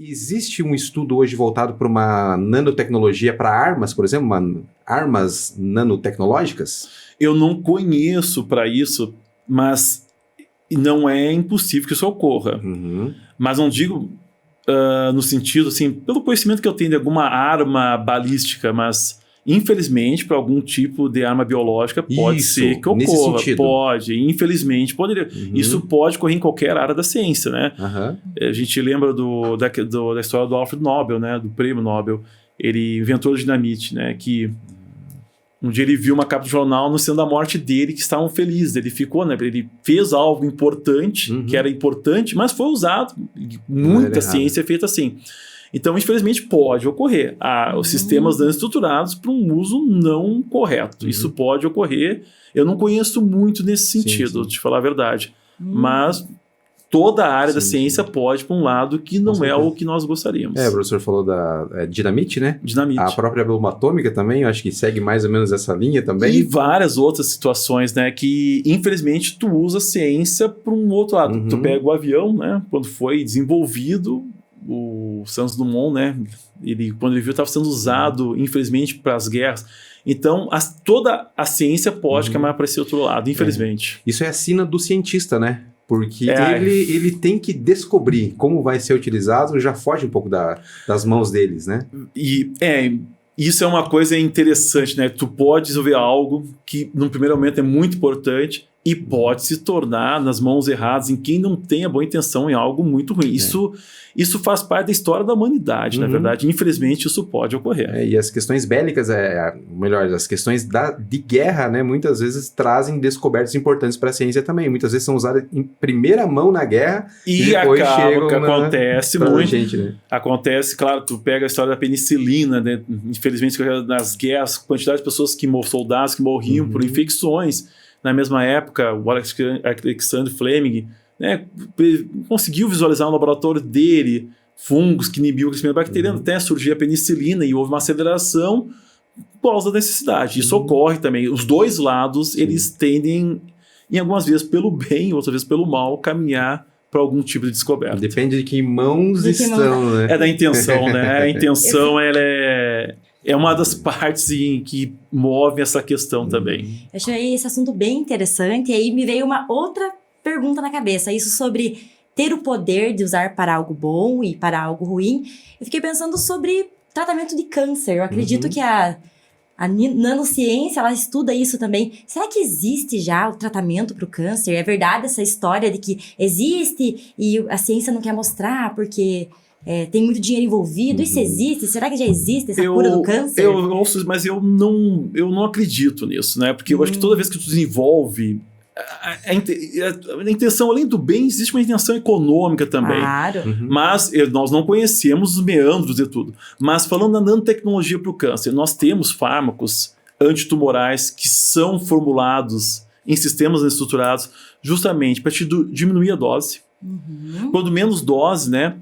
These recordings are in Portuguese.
Existe um estudo hoje voltado para uma nanotecnologia para armas, por exemplo, armas nanotecnológicas? Eu não conheço para isso, mas não é impossível que isso ocorra. Uhum. Mas não digo no sentido, assim, pelo conhecimento que eu tenho de alguma arma balística, mas infelizmente para algum tipo de arma biológica pode Isso, ser que nesse ocorra. sentido. Pode, infelizmente poderia. Uhum. Isso pode ocorrer em qualquer área da ciência, né? Aham. A gente lembra da história do Alfred Nobel, né? Do prêmio Nobel. Ele inventou a dinamite, né? Que um dia ele viu uma capa de jornal anunciando a morte dele, que estavam felizes. Ele ficou, né? Ele fez algo importante, Uhum. que era importante, mas foi usado. Não era Muita errado. ciência é feita assim. Então, infelizmente, pode ocorrer. Os sistemas estruturados para um uso não correto. Uhum. Isso pode ocorrer. Eu não conheço muito nesse Sim, sentido, sim. de falar a verdade. Mas toda a área da Sim, ciência pode para um lado que não é certeza. o que nós gostaríamos. O professor falou da dinamite, né? Dinamite. A própria bomba atômica também, eu acho que segue mais ou menos essa linha também. E várias outras situações, né? Que, infelizmente, tu usa a ciência para um outro lado. Uhum. Tu pega o avião, né? Quando foi desenvolvido, o Santos Dumont, né? Quando ele viu, estava sendo usado, infelizmente, para as guerras. Então, toda a ciência pode caminhar para esse outro lado, infelizmente. Isso é a sina do cientista, né? Porque É. ele tem que descobrir como vai ser utilizado, já foge um pouco das mãos deles, né? E isso é uma coisa interessante, né? Tu pode desenvolver algo que, no primeiro momento, é muito importante e pode se tornar, nas mãos erradas, em quem não tem a boa intenção, em algo muito ruim. Isso faz parte da história da humanidade, na verdade. Infelizmente, isso pode ocorrer. E as questões bélicas, as questões de guerra, né? Muitas vezes trazem descobertas importantes para a ciência também. Muitas vezes são usadas em primeira mão na guerra E depois acaba chegam que acontece pra muito. gente, né? Acontece, claro, tu pega a história da penicilina, né? Infelizmente, nas guerras, quantidade de pessoas soldados que morriam por infecções. Na mesma época, o Alexander Fleming, né, conseguiu visualizar no laboratório dele fungos que inibiam o crescimento bacteriano, até surgir a penicilina e houve uma aceleração por causa da necessidade. Isso ocorre também. Os dois lados, eles tendem, em algumas vezes pelo bem, outras vezes pelo mal, caminhar para algum tipo de descoberta. Depende de que mãos De que estão, né? É da intenção, né? A intenção, ela é uma das partes que move essa questão também. Eu achei esse assunto bem interessante, e aí me veio uma outra pergunta na cabeça, isso sobre ter o poder de usar para algo bom e para algo ruim. Eu fiquei pensando sobre tratamento de câncer. Eu acredito que a nanociência, ela estuda isso também. Será que existe já o tratamento para o câncer? É verdade essa história de que existe e a ciência não quer mostrar porque tem muito dinheiro envolvido? Isso existe? Será que já existe essa cura do câncer? Eu ouço, mas eu não acredito nisso, né? Porque eu acho que toda vez que tu desenvolve a intenção, além do bem, existe uma intenção econômica também. Claro. Mas nós não conhecemos os meandros de tudo. Mas falando da nanotecnologia para o câncer, nós temos fármacos antitumorais que são formulados em sistemas estruturados justamente para diminuir a dose. Quando menos dose, né?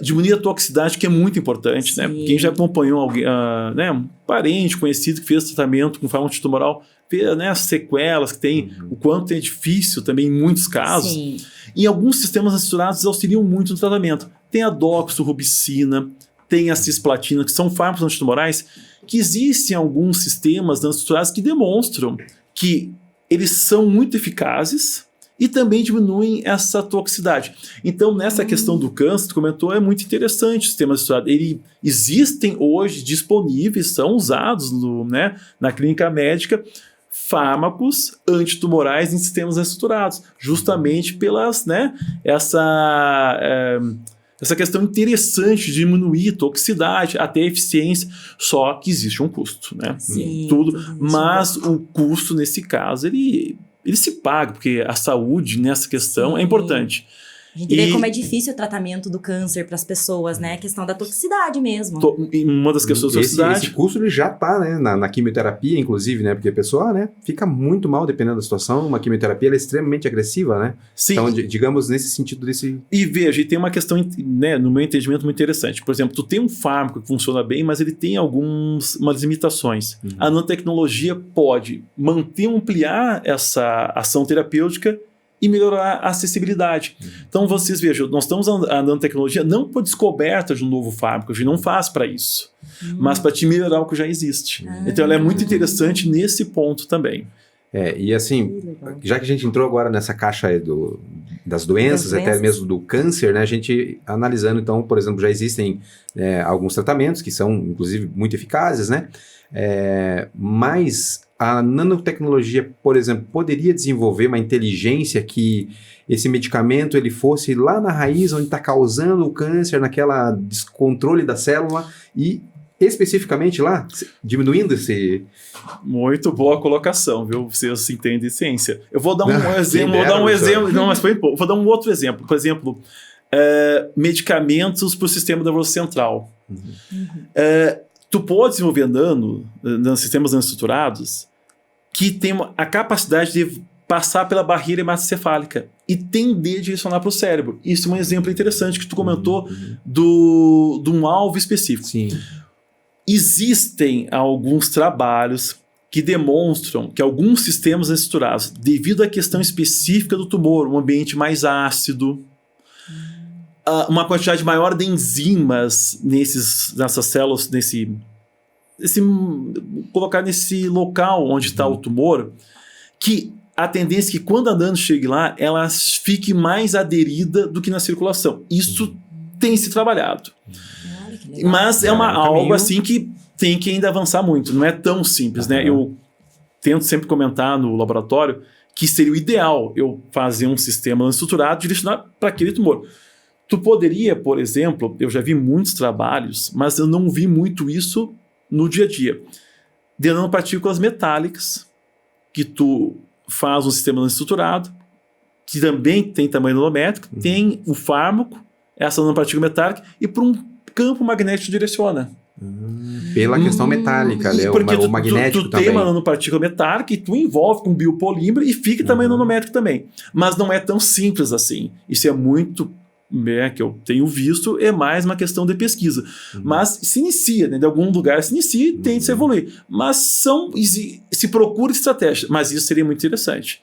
Diminuir a toxicidade, que é muito importante, né? Quem já acompanhou alguém, né, um parente conhecido que fez tratamento com fármaco antitumoral, vê, né, as sequelas que tem, o quanto é difícil também em muitos casos. Sim. E alguns sistemas estruturados auxiliam muito no tratamento. Tem a doxorubicina, tem a cisplatina, que são fármacos antitumorais que existem alguns sistemas estruturados que demonstram que eles são muito eficazes e também diminuem essa toxicidade. Então, nessa questão do câncer, tu comentou, é muito interessante o sistema estruturado. Existem hoje disponíveis, são usados na clínica médica, fármacos antitumorais em sistemas estruturados, justamente pelas, né, essa questão interessante de diminuir toxicidade, até eficiência, só que existe um custo, né? Sim, Mas o custo, nesse caso, ele se paga, porque a saúde nessa questão é importante. A gente vê como é difícil o tratamento do câncer para as pessoas, né? A questão da toxicidade mesmo. Uma das questões da toxicidade. Esse custo ele já está, né, na quimioterapia, inclusive, né? Porque a pessoa, né, fica muito mal dependendo da situação. Uma quimioterapia ela é extremamente agressiva, né? Sim. Então, digamos, nesse sentido desse... E veja, tem uma questão, né, no meu entendimento, muito interessante. Por exemplo, tu tem um fármaco que funciona bem, mas ele tem umas limitações. A nanotecnologia pode manter, ampliar essa ação terapêutica e melhorar a acessibilidade. Então, vocês vejam, nós estamos andando tecnologia não por descoberta de um novo fármaco, a gente não faz para isso, mas para te melhorar o que já existe. Então, ela é muito interessante nesse ponto também. E assim, já que a gente entrou agora nessa caixa aí das doenças, até mesmo do câncer, né, a gente analisando, então, por exemplo, já existem alguns tratamentos que são, inclusive, muito eficazes, né? Mas a nanotecnologia, por exemplo, poderia desenvolver uma inteligência que esse medicamento ele fosse lá na raiz onde está causando o câncer, naquela descontrole da célula e especificamente lá, diminuindo esse... Muito boa colocação, viu? Vocês entendem de ciência. Eu vou dar um exemplo, não, mas foi pouco. Vou dar um outro exemplo. Por exemplo, medicamentos para o sistema nervoso central. Tu pode desenvolver nos sistemas nanoestruturados que tem a capacidade de passar pela barreira hematocefálica e tender a direcionar para o cérebro. Isso é um exemplo interessante que tu comentou de um alvo específico. Sim. Existem alguns trabalhos que demonstram que alguns sistemas estruturados, devido à questão específica do tumor, um ambiente mais ácido, uma quantidade maior de enzimas nessas células, colocar nesse local onde está o tumor, que a tendência é que quando a nano chegue lá, ela fique mais aderida do que na circulação. Isso tem se trabalhado. Mas é algo assim que tem que ainda avançar muito. Não é tão simples, né? Eu tento sempre comentar no laboratório que seria o ideal eu fazer um sistema estruturado direcionado para aquele tumor. Tu poderia, por exemplo, eu já vi muitos trabalhos, mas eu não vi muito isso no dia a dia, de nanopartículas metálicas, que tu faz um sistema estruturado, que também tem tamanho nanométrico, tem o fármaco, essa nanopartícula metálica, e para um campo magnético direciona. Pela questão metálica, né? O magnético tu também. tem uma nanopartícula metálica e tu envolve com biopolímero e fica tamanho nanométrico também. Mas não é tão simples assim. Isso é muito... que eu tenho visto, é mais uma questão de pesquisa. Mas se inicia, né? De algum lugar se inicia e tende a se evoluir. Mas se procura estratégia. Mas isso seria muito interessante.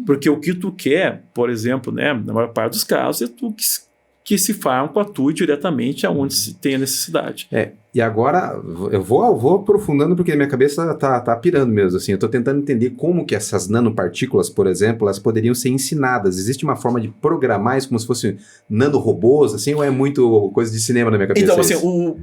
Porque o que tu quer, por exemplo, né, na maior parte dos casos, é tu que esse fármaco atue diretamente aonde se tem a necessidade. E agora eu vou aprofundando porque minha cabeça tá pirando mesmo, assim, eu estou tentando entender como que essas nanopartículas, por exemplo, elas poderiam ser ensinadas. Existe uma forma de programar isso como se fossem nanorobôs, assim, ou é muito coisa de cinema na minha cabeça? Então, assim,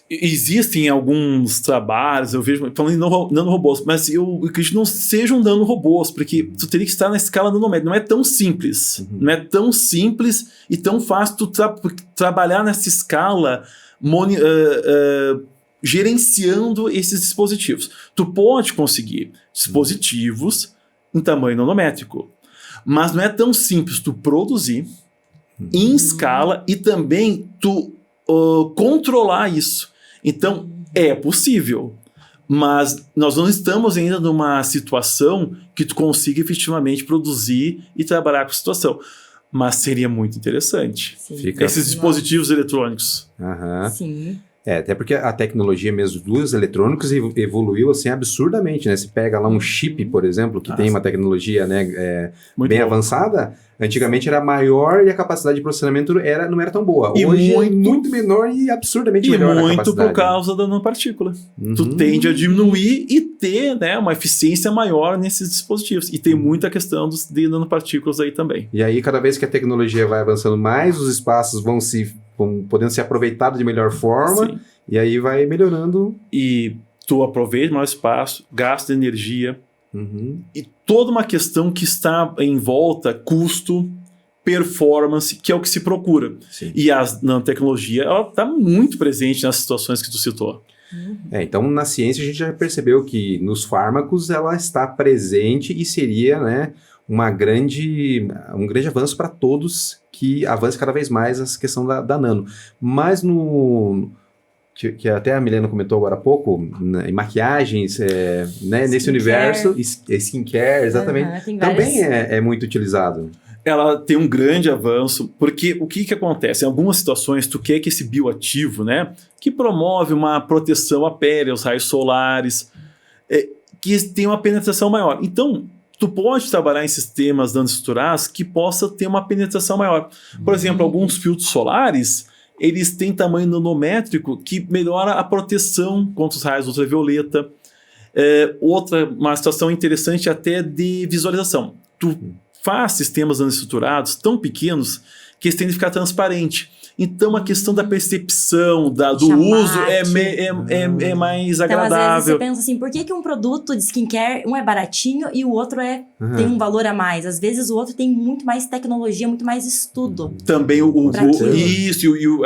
existem alguns trabalhos, eu vejo, falando em nanorobôs, mas eu acredito que não sejam nanorobôs, porque tu teria que estar na escala nanométrica. Não é tão simples. Não é tão simples e tão fácil tu trabalhar nessa escala gerenciando esses dispositivos. Tu pode conseguir dispositivos em tamanho nanométrico, mas não é tão simples tu produzir em escala e também tu controlar isso. Então, é possível, mas nós não estamos ainda numa situação que tu consiga efetivamente produzir e trabalhar com a situação. Mas seria muito interessante. Esses dispositivos eletrônicos. Sim. Até porque a tecnologia mesmo dos eletrônicos evoluiu assim absurdamente, né? Você pega lá um chip, por exemplo, que tem uma tecnologia, né, bem avançada, antigamente era maior e a capacidade de processamento não era tão boa. Hoje é muito menor e absurdamente melhor a capacidade. E muito por causa da nanopartícula. Tu tende a diminuir e ter, né, uma eficiência maior nesses dispositivos. E tem muita questão de nanopartículas aí também. E aí, cada vez que a tecnologia vai avançando mais, os espaços vão podendo ser aproveitados de melhor forma. Sim. E aí vai melhorando. E tu aproveita mais espaço, gasta energia. E toda uma questão que está em volta, custo, performance, que é o que se procura. Sim. E a nanotecnologia, ela está muito presente nas situações que tu citou. Então, na ciência, a gente já percebeu que nos fármacos ela está presente e seria, né, um grande avanço para todos, que avance cada vez mais essa questão da nano. Mas que até a Milena comentou agora há pouco, em maquiagens, né, nesse universo, skincare, exatamente, também é muito utilizado. Ela tem um grande avanço, porque o que acontece? Em algumas situações, tu quer que esse bioativo, né, que promove uma proteção à pele, aos raios solares, que tem uma penetração maior. Então, tu pode trabalhar em sistemas nanoestruturados que possa ter uma penetração maior. Por exemplo, alguns filtros solares, eles têm tamanho nanométrico que melhora a proteção contra os raios ultravioleta. Uma situação interessante até de visualização. Tu faz sistemas nanoestruturados tão pequenos que eles tendem a ficar transparentes. Então, a questão da percepção, do uso é mais agradável. Então, às vezes você pensa assim, por que um produto de skincare, um é baratinho e o outro tem um valor a mais? Às vezes o outro tem muito mais tecnologia, muito mais estudo. Também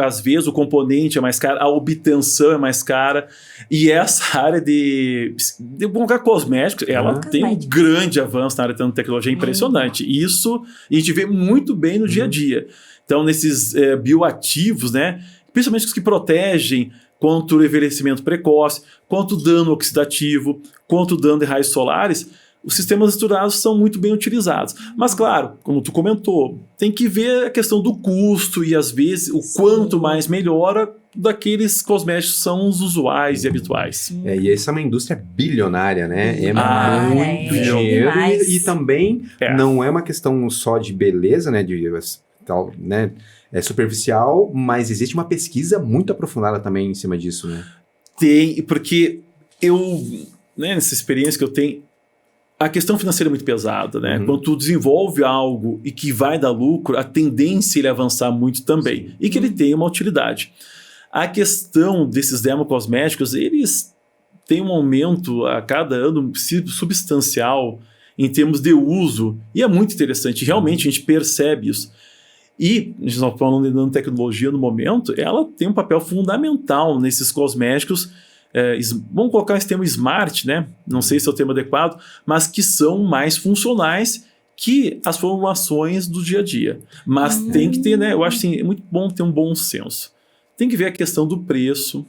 às vezes o componente é mais caro, a obtenção é mais cara. E essa área de colocar cosméticos, ela tem um grande avanço na área de nanotecnologia, impressionante. Isso a gente vê muito bem no dia a dia. Então, nesses bioativos, né, principalmente os que protegem contra o envelhecimento precoce, contra o dano oxidativo, contra o dano de raios solares, os sistemas estruturados são muito bem utilizados. Mas, claro, como tu comentou, tem que ver a questão do custo e, às vezes, o quanto mais melhora daqueles cosméticos que são os usuais e habituais. E essa é uma indústria bilionária, né? Muito dinheiro. E também não é uma questão só de beleza, né? É superficial, mas existe uma pesquisa muito aprofundada também em cima disso, né? Tem, porque nessa experiência que eu tenho, a questão financeira é muito pesada, né? Quando tu desenvolve algo e que vai dar lucro, a tendência é ele avançar muito também. Sim. E que ele tenha uma utilidade. A questão desses dermocosméticos, eles têm um aumento a cada ano substancial em termos de uso. E é muito interessante, realmente a gente percebe isso. E, a gente está falando de nanotecnologia no momento, ela tem um papel fundamental nesses cosméticos, vamos colocar esse termo smart, né? Não sei se é o termo adequado, mas que são mais funcionais que as formulações do dia a dia. Mas tem que ter, né? Eu acho assim, é muito bom ter um bom senso. Tem que ver a questão do preço,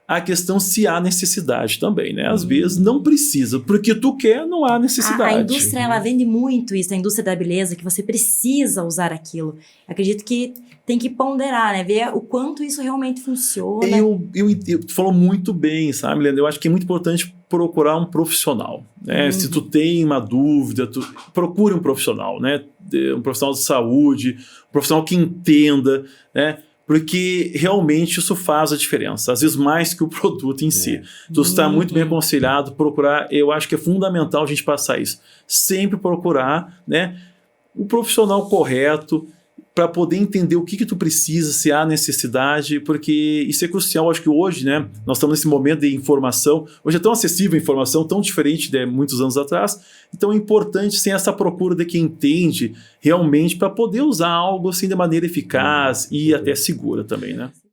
a questão se há necessidade também, né? Às vezes não precisa, porque tu quer, não há necessidade. A indústria, ela vende muito isso, a indústria da beleza, que você precisa usar aquilo. Acredito que tem que ponderar, né? Ver o quanto isso realmente funciona. Tu falou muito bem, sabe, Leandro? Eu acho que é muito importante procurar um profissional, né? Se tu tem uma dúvida, procure um profissional, né? Um profissional de saúde, um profissional que entenda, né? Porque realmente isso faz a diferença, às vezes mais que o produto em si. Tu está muito bem aconselhado procurar, eu acho que é fundamental a gente passar isso. Sempre procurar, né, o profissional correto para poder entender o que tu precisa, se há necessidade, porque isso é crucial. Acho que hoje, né, nós estamos nesse momento de informação, hoje é tão acessível a informação, tão diferente de muitos anos atrás, então é importante sim, essa procura de quem entende realmente para poder usar algo assim de maneira eficaz e até segura também, né?